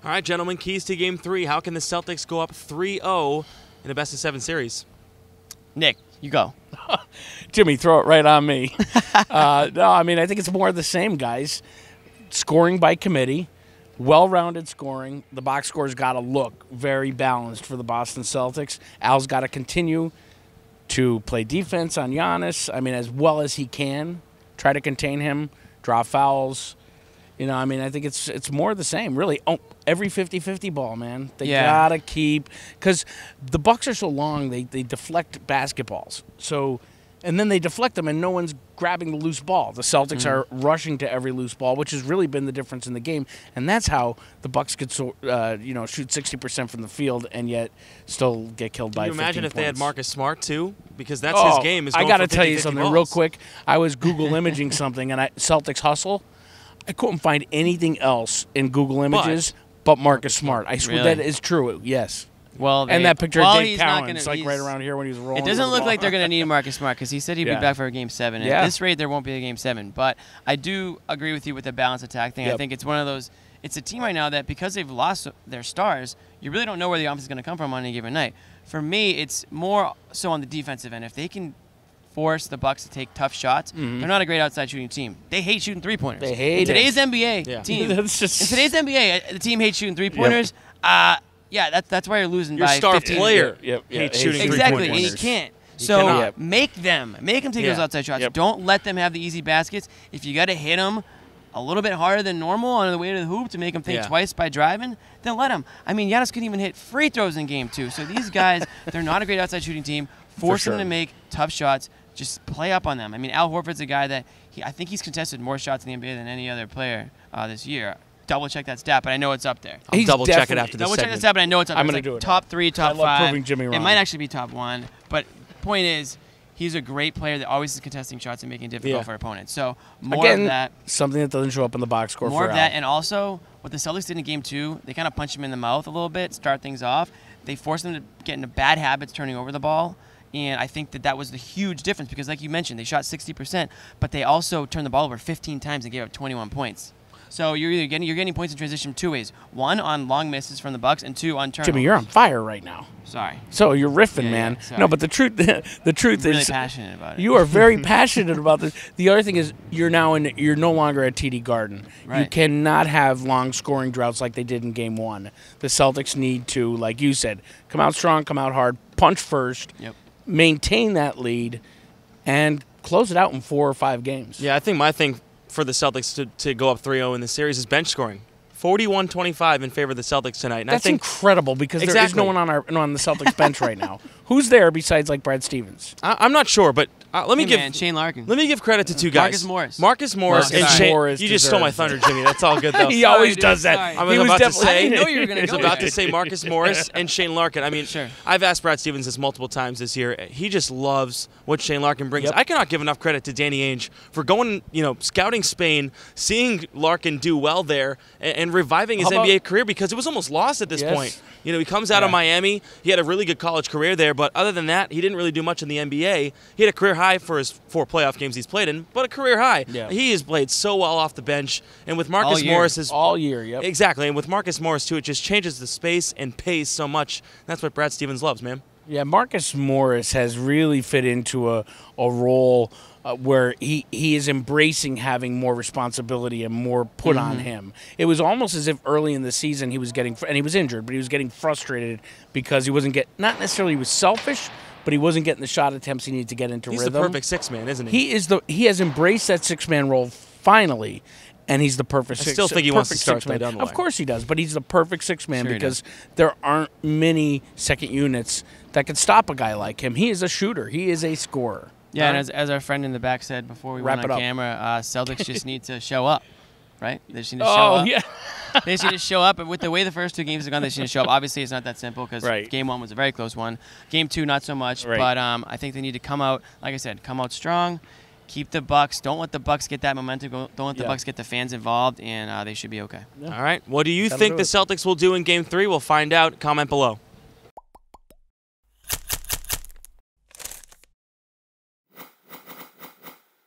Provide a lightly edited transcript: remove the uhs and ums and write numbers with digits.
All right, gentlemen, keys to Game 3. How can the Celtics go up 3-0 in a best-of-7 series? Nick, you go. Jimmy, throw it right on me. No, I mean, I think it's more of the same, guys. Scoring by committee, well-rounded scoring. The box score's got to look very balanced for the Boston Celtics. Al's got to continue to play defense on Giannis, I mean, as well as he can. Try to contain him, draw fouls. You know, I mean, I think it's more of the same, really. Oh, every 50-50 ball, man. They got to keep – because the Bucks are so long, they deflect basketballs. So – and then they deflect them, and no one's grabbing the loose ball. The Celtics are rushing to every loose ball, which has really been the difference in the game. And that's how the Bucks could, shoot 60% from the field and yet still get killed by 15 points. Can you imagine if they had Marcus Smart, too? Because that's his game. Is I got to tell you something real quick. I was Google imaging something, and Celtics hustle. I couldn't find anything else in Google Images but Marcus Smart. I swear that is true, yes. Well, and that picture of Dave Cowan, it's like right around here when he was rolling. It doesn't look like they're going to need Marcus Smart because he said he'd be back for a Game 7. At this rate, there won't be a Game 7. But I do agree with you with the balanced attack thing. I think it's one of those – it's a team right now that because they've lost their stars, you really don't know where the offense is going to come from on any given night. For me, it's more so on the defensive end. If they can force the Bucks to take tough shots, they're not a great outside shooting team. They hate shooting three-pointers. They hate today's NBA team. In today's NBA, the team hates shooting three-pointers. Yeah, that's why you're losing by 15. Your star player hates shooting exactly, three-pointers. And you can't. So make them take those outside shots. Don't let them have the easy baskets. If you got to hit them a little bit harder than normal on the way to the hoop to make them think twice by driving, then let them. I mean, Giannis couldn't even hit free throws in Game 2. So these guys, they're not a great outside shooting team. Force them to make tough shots. Just play up on them. I mean, Al Horford's a guy that I think he's contested more shots in the NBA than any other player this year. Double check that stat, but I know it's up there. I'll double check it after this Double check that stat, but I know it's up there. I'm going to do it. Top 3, top 5. I love proving Jimmy wrong. It might actually be top 1, but the point is, he's a great player that always is contesting shots and making it difficult for opponents. So more of that. Something that doesn't show up in the box score. More of that, and also what the Celtics did in Game 2, they kind of punched him in the mouth a little bit, start things off. They forced them to get into bad habits, turning over the ball. And I think that was the huge difference because, like you mentioned, they shot 60%, but they also turned the ball over 15 times and gave up 21 points. So you're getting points in transition 2 ways: 1 on long misses from the Bucks, and 2 on turnovers. Jimmy, you're on fire right now. Sorry. So you're riffing, man. Yeah, no, but the truth I'm is, really passionate about it. You are very passionate about this. The other thing is, you're no longer at TD Garden. Right. You cannot have long scoring droughts like they did in Game 1. The Celtics need to, like you said, come out strong, come out hard, punch first, maintain that lead, and close it out in 4 or 5 games. Yeah, I think my thing for the Celtics to go up 3-0 in the series is bench scoring. 41-25 in favor of the Celtics tonight. And That's I think incredible because there is no one on the Celtics bench right now. Who's there besides like Brad Stevens? I'm not sure, but let me Shane Larkin. Let me give credit to 2 guys. Marcus Morris and Shane. You just stole my thunder, Jimmy. That's all good though. He always does that. I was about to say. I didn't know you were going to go. I was about to say Marcus Morris and Shane Larkin. I mean, I've asked Brad Stevens this multiple times this year. He just loves what Shane Larkin brings. I cannot give enough credit to Danny Ainge for going, scouting Spain, seeing Larkin do well there, and reviving his NBA career because it was almost lost at this point. He comes out of Miami. He had a really good college career there, but other than that, he didn't really do much in the NBA. He had a career high for his 4 playoff games he's played in, but a career high. He has played so well off the bench, and with Marcus Morris all year, exactly, and with Marcus Morris too, it just changes the space and pace so much. That's what Brad Stevens loves, man. Yeah, Marcus Morris has really fit into a role where he is embracing having more responsibility and more put on him. It was almost as if early in the season he was getting, and he was injured, but he was getting frustrated because he wasn't not necessarily he was selfish, but he wasn't getting the shot attempts he needed to get into rhythm. He's the perfect 6-man, isn't he? He has embraced that 6-man role finally. And he's the perfect 6-man. I still think he wants to start down the line. Of course he does, but he's the perfect 6-man because there aren't many second units that can stop a guy like him. He is a shooter. He is a scorer. Yeah, and as our friend in the back said before we went on camera, Celtics just need to show up, right? They just need to show up. Yeah. They just need to show up. And with the way the first 2 games have gone, they just need to show up. Obviously, it's not that simple because Game 1 was a very close one. Game 2, not so much. But I think they need to come out, like I said, come out strong. Keep the Bucks. Don't let the Bucks get that momentum. Don't let the Bucks get the fans involved, and they should be okay. All right. What do you think the Celtics will do in Game 3? We'll find out. Comment below.